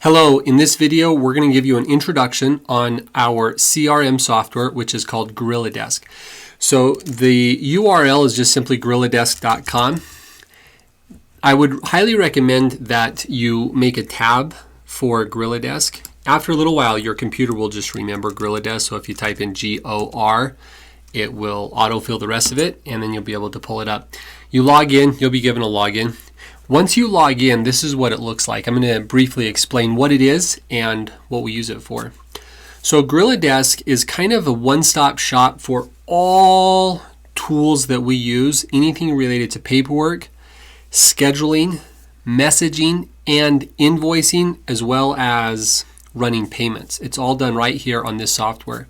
Hello, in this video we're going to give you an introduction on our CRM software, which is called GorillaDesk. So the URL is just simply gorilladesk.com. I would highly recommend that you make a tab for GorillaDesk. After a little while your computer will just remember GorillaDesk, so if you type in GOR it will autofill the rest of it and then you'll be able to pull it up. You log in, you'll be given a login. Once you log in, this is what it looks like. I'm going to briefly explain what it is and what we use it for. So GorillaDesk is kind of a one-stop shop for all tools that we use, anything related to paperwork, scheduling, messaging, and invoicing, as well as running payments. It's all done right here on this software.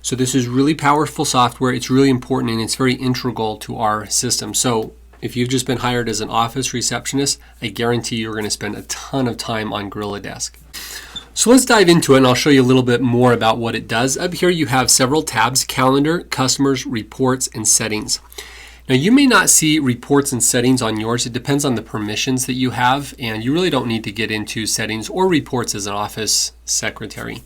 So this is really powerful software. It's really important and it's very integral to our system. So if you've just been hired as an office receptionist, I guarantee you're going to spend a ton of time on GorillaDesk. So let's dive into it and I'll show you a little bit more about what it does. Up here you have several tabs: calendar, customers, reports, and settings. Now you may not see reports and settings on yours. It depends on the permissions that you have, and you really don't need to get into settings or reports as an office secretary.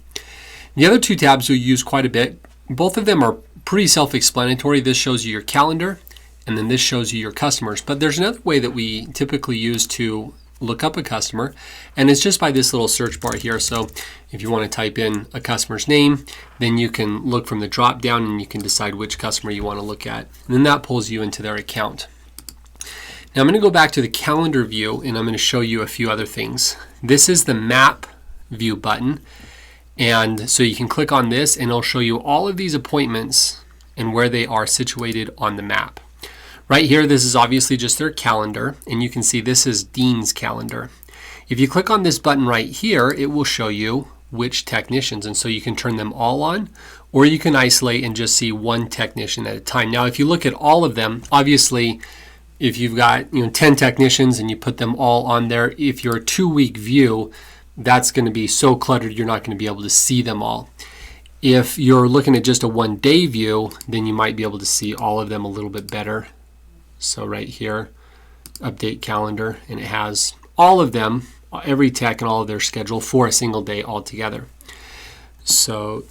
The other two tabs we use quite a bit. Both of them are pretty self-explanatory. This shows you your calendar, and then this shows you your customers. But there's another way that we typically use to look up a customer, and it's just by this little search bar here. So if you want to type in a customer's name, then you can look from the drop down and you can decide which customer you want to look at. And then that pulls you into their account. Now I'm going to go back to the calendar view and I'm going to show you a few other things. This is the map view button. And so you can click on this and it'll show you all of these appointments and where they are situated on the map. Right here, this is obviously just their calendar, and you can see this is Dean's calendar. If you click on this button right here, it will show you which technicians, and so you can turn them all on, or you can isolate and just see one technician at a time. Now, if you look at all of them, obviously, if you've got 10 technicians and you put them all on there, if you're a 2-week view, that's going to be so cluttered you're not going to be able to see them all. If you're looking at just a 1-day view, then you might be able to see all of them a little bit better. So right here, update calendar, and it has all of them, every tech and all of their schedule for a single day altogether. So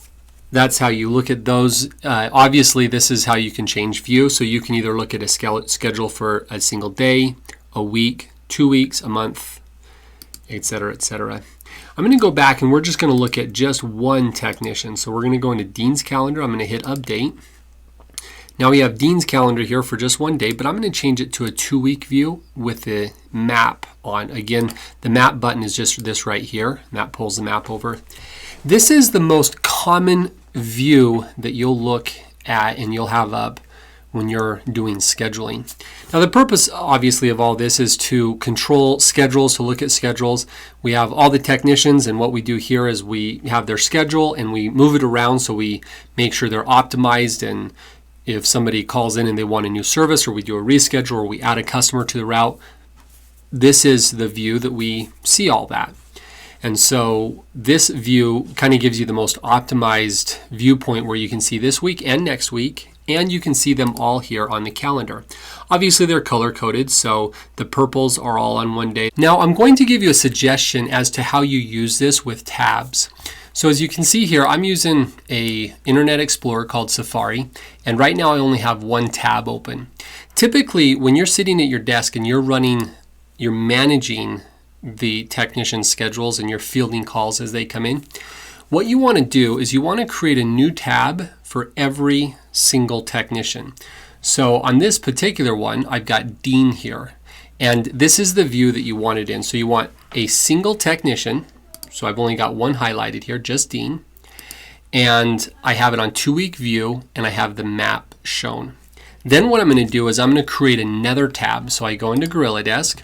that's how you look at those. Obviously, this is how you can change view. So you can either look at a schedule for a single day, a week, 2 weeks, a month, etc., etc. I'm going to go back and we're just going to look at just one technician. So we're going to go into Dean's calendar. I'm going to hit update. Now we have Dean's calendar here for just 1 day, but I'm going to change it to a 2-week view with the map on. Again, the map button is just this right here, and that pulls the map over. This is the most common view that you'll look at and you'll have up when you're doing scheduling. Now the purpose obviously of all this is to control schedules, to look at schedules. We have all the technicians, and what we do here is we have their schedule and we move it around so we make sure they're optimized, and if somebody calls in and they want a new service, or we do a reschedule, or we add a customer to the route, this is the view that we see all that. And so this view kind of gives you the most optimized viewpoint where you can see this week and next week, and you can see them all here on the calendar. Obviously they're color coded, so the purples are all on 1 day. Now I'm going to give you a suggestion as to how you use this with tabs. So as you can see here, I'm using a Internet Explorer called Safari, and right now I only have one tab open. Typically, when you're sitting at your desk and you're managing the technician schedules and you're fielding calls as they come in, what you want to do is you want to create a new tab for every single technician. So on this particular one, I've got Dean here, and this is the view that you want it in. So you want a single technician. So I've only got one highlighted here, just Dean. And I have it on 2-week view and I have the map shown. Then what I'm going to do is I'm going to create another tab. So I go into GorillaDesk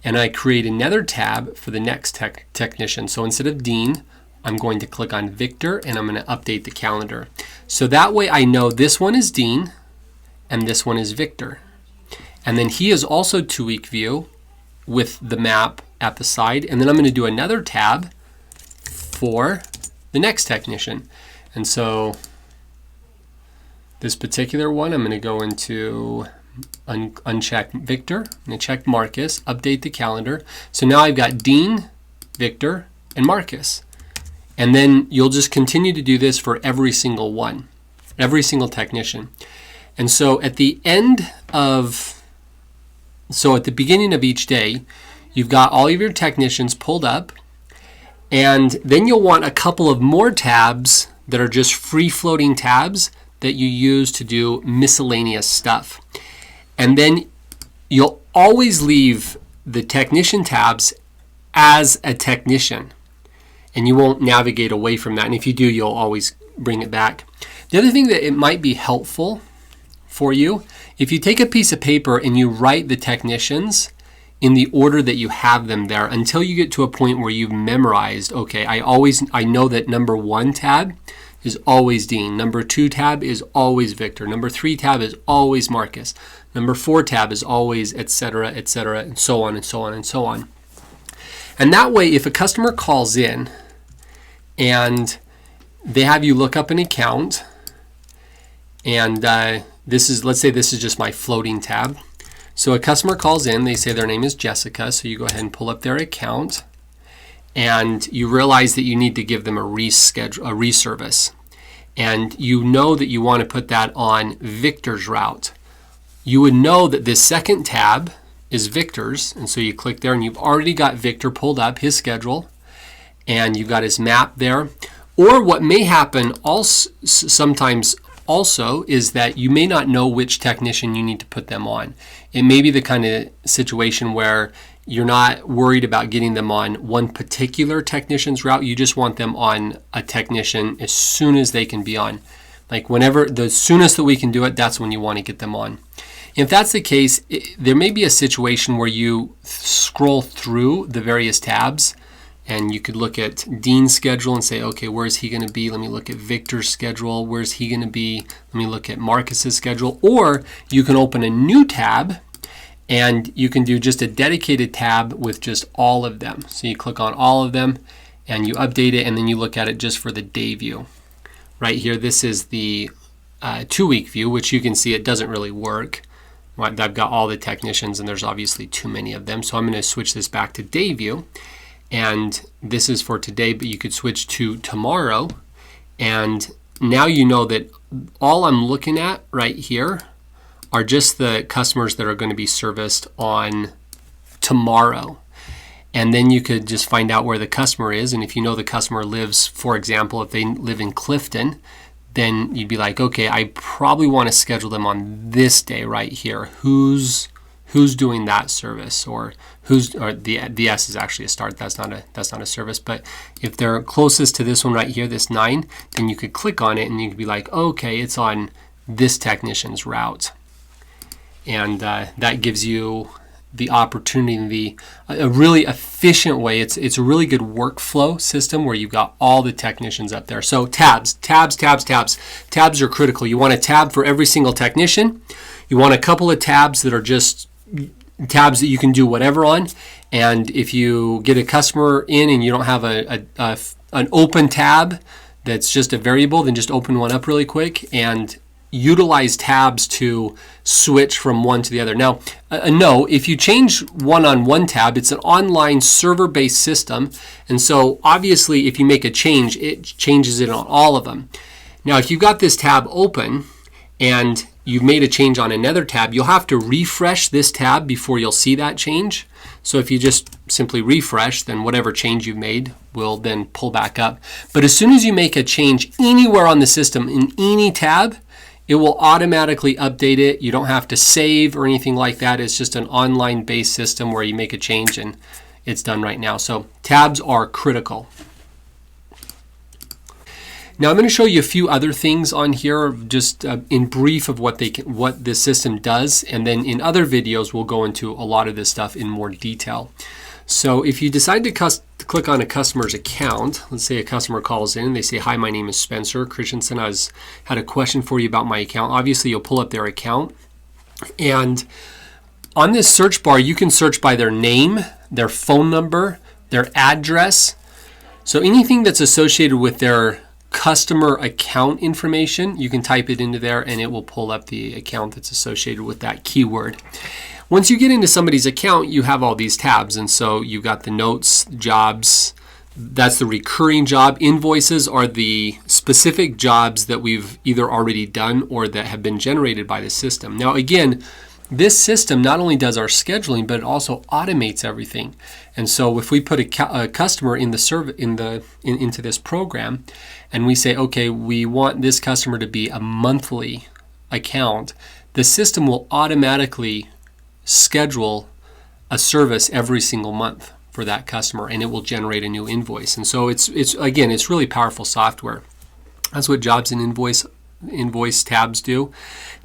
and I create another tab for the next technician. So instead of Dean, I'm going to click on Victor and I'm going to update the calendar. So that way I know this one is Dean and this one is Victor. And then he is also 2-week view with the map at the side. And then I'm going to do another tab for the next technician. And so this particular one, I'm going to go into uncheck Victor, I'm going to check Marcus, update the calendar. So now I've got Dean, Victor, and Marcus. And then you'll just continue to do this for every single one, every single technician. And so at the beginning of each day, you've got all of your technicians pulled up, and then you'll want a couple of more tabs that are just free-floating tabs that you use to do miscellaneous stuff. And then you'll always leave the technician tabs as a technician, and you won't navigate away from that. And if you do, you'll always bring it back. The other thing that it might be helpful for you, if you take a piece of paper and you write the technicians in the order that you have them there until you get to a point where you've memorized, okay, I know that number 1 tab is always Dean. Number 2 tab is always Victor. Number 3 tab is always Marcus. Number 4 tab is always etc., and so on and so on and so on. And that way, if a customer calls in and they have you look up an account, and let's say this is just my floating tab. So a customer calls in, they say their name is Jessica, so you go ahead and pull up their account, and you realize that you need to give them a reservice. And you know that you want to put that on Victor's route. You would know that this second tab is Victor's, and so you click there and you've already got Victor pulled up, his schedule, and you've got his map there. Or what may happen sometimes also is that you may not know which technician you need to put them on. It may be the kind of situation where you're not worried about getting them on one particular technician's route. You just want them on a technician as soon as they can be on. Like the soonest that we can do it, that's when you want to get them on. If that's the case, there may be a situation where you scroll through the various tabs, and you could look at Dean's schedule and say, okay, where's he going to be? Let me look at Victor's schedule. Where's he going to be? Let me look at Marcus's schedule. Or you can open a new tab, and you can do just a dedicated tab with just all of them. So you click on all of them, and you update it, and then you look at it just for the day view. Right here, this is the 2-week view, which you can see it doesn't really work. I've got all the technicians, and there's obviously too many of them. So I'm going to switch this back to day view. And this is for today, but you could switch to tomorrow. And now you know that all I'm looking at right here are just the customers that are going to be serviced on tomorrow. And then you could just find out where the customer is. And if you know the customer lives, for example, if they live in Clifton, then you'd be like, okay, I probably want to schedule them on this day right here. Who's doing that service, or the S is actually a start. That's not a service. But if they're closest to this one right here, this 9, then you could click on it and you could be like, okay, it's on this technician's route, and that gives you the opportunity, a really efficient way. It's a really good workflow system where you've got all the technicians up there. So tabs are critical. You want a tab for every single technician. You want a couple of tabs that are just tabs that you can do whatever on. And if you get a customer in and you don't have an open tab that's just a variable, then just open one up really quick and utilize tabs to switch from one to the other. Now, no, if you change one on one tab, it's an online server-based system. And so obviously if you make a change, it changes it on all of them. Now, if you've got this tab open and you've made a change on another tab, you'll have to refresh this tab before you'll see that change. So if you just simply refresh, then whatever change you've made will then pull back up. But as soon as you make a change anywhere on the system in any tab, it will automatically update it. You don't have to save or anything like that. It's just an online based system where you make a change and it's done right now. So tabs are critical. Now I'm going to show you a few other things on here, just in brief of what this system does, and then in other videos we'll go into a lot of this stuff in more detail. So if you decide to click on a customer's account, let's say a customer calls in and they say, hi, my name is Spencer Christensen. I had a question for you about my account. Obviously, you'll pull up their account. And on this search bar, you can search by their name, their phone number, their address. So anything that's associated with their customer account information, you can type it into there and it will pull up the account that's associated with that keyword. Once you get into somebody's account, you have all these tabs, and so you've got the notes, jobs, That's the recurring job. Invoices are the specific jobs that we've either already done or that have been generated by the system. Now again, this system not only does our scheduling, but it also automates everything. And so if we put a customer in the into this program, and we say, okay, we want this customer to be a monthly account, the system will automatically schedule a service every single month for that customer, and it will generate a new invoice. And so it's really powerful software. That's what jobs and invoice tabs do.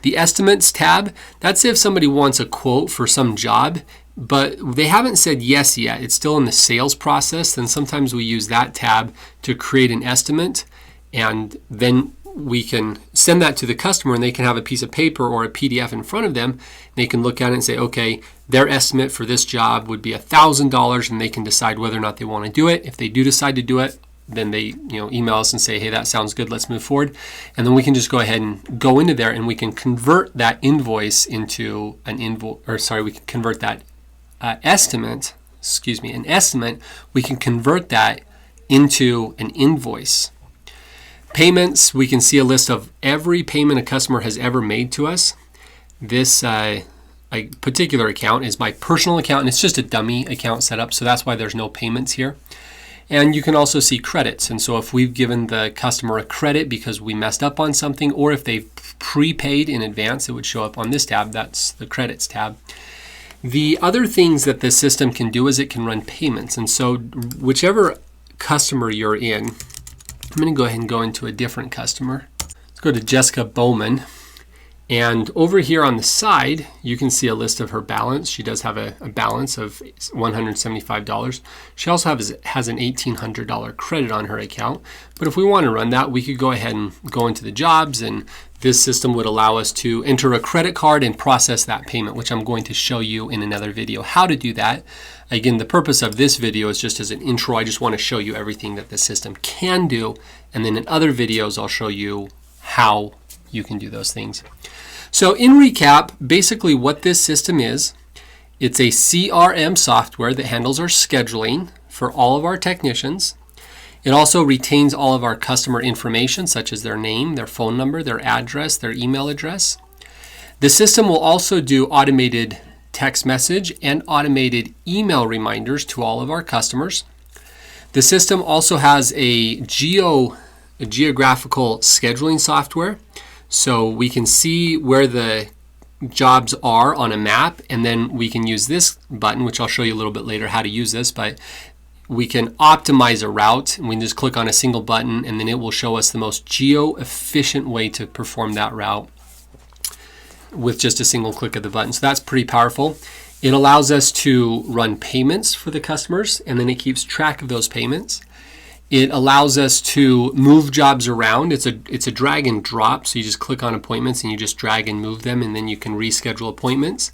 The estimates tab, that's if somebody wants a quote for some job, but they haven't said yes yet. It's still in the sales process. Then sometimes we use that tab to create an estimate, and then we can send that to the customer, and they can have a piece of paper or a PDF in front of them. They can look at it and say, okay, their estimate for this job would be $1,000, and they can decide whether or not they want to do it. If they do decide to do it, then they email us and say, hey, that sounds good, let's move forward. And then we can just go ahead and go into there, and we can convert that invoice into an invoice, or sorry, we can convert that an estimate, we can convert that into an invoice. Payments, we can see a list of every payment a customer has ever made to us. This a particular account is my personal account, and it's just a dummy account set up, so that's why there's no payments here. And you can also see credits. And so if we've given the customer a credit because we messed up on something, or if they've prepaid in advance, it would show up on this tab. That's the credits tab. The other things that the system can do is it can run payments. And so whichever customer you're in, I'm going to go ahead and go into a different customer. Let's go to Jessica Bowman. And over here on the side, you can see a list of her balance. She does have a balance of $175. She also has an $1,800 credit on her account. But if we want to run that, we could go ahead and go into the jobs, and this system would allow us to enter a credit card and process that payment, which I'm going to show you in another video how to do that. Again, the purpose of this video is just as an intro. I just want to show you everything that the system can do. And then in other videos, I'll show you how you can do those things. So in recap, basically what this system is, it's a CRM software that handles our scheduling for all of our technicians. It also retains all of our customer information, such as their name, their phone number, their address, their email address. The system will also do automated text message and automated email reminders to all of our customers. The system also has a geographical scheduling software. So we can see where the jobs are on a map, and then we can use this button, which I'll show you a little bit later how to use this, but we can optimize a route, and we can just click on a single button, and then it will show us the most geo-efficient way to perform that route with just a single click of the button. So that's pretty powerful. It allows us to run payments for the customers, and then it keeps track of those payments. It allows us to move jobs around. It's a drag and drop, so you just click on appointments and you just drag and move them, and then you can reschedule appointments.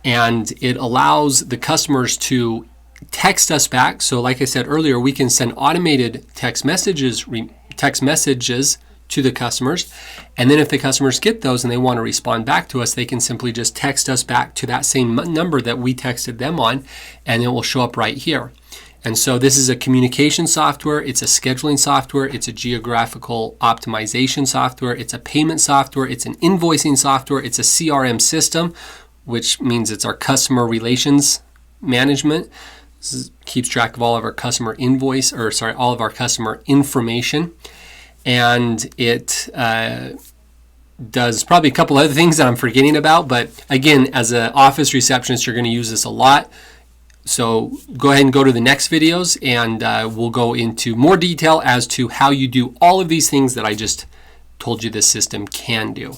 And it allows the customers to text us back. So like I said earlier, we can send automated text messages to the customers, and then if the customers get those and they want to respond back to us, they can simply just text us back to that same number that we texted them on, and it will show up right here. And so this is a communication software, it's a scheduling software, it's a geographical optimization software, it's a payment software, it's an invoicing software, it's a CRM system, which means it's our customer relations management. This keeps track of all of our customer all of our customer information. And it does probably a couple other things that I'm forgetting about, but again, as an office receptionist, you're going to use this a lot. So go ahead and go to the next videos, and we'll go into more detail as to how you do all of these things that I just told you this system can do.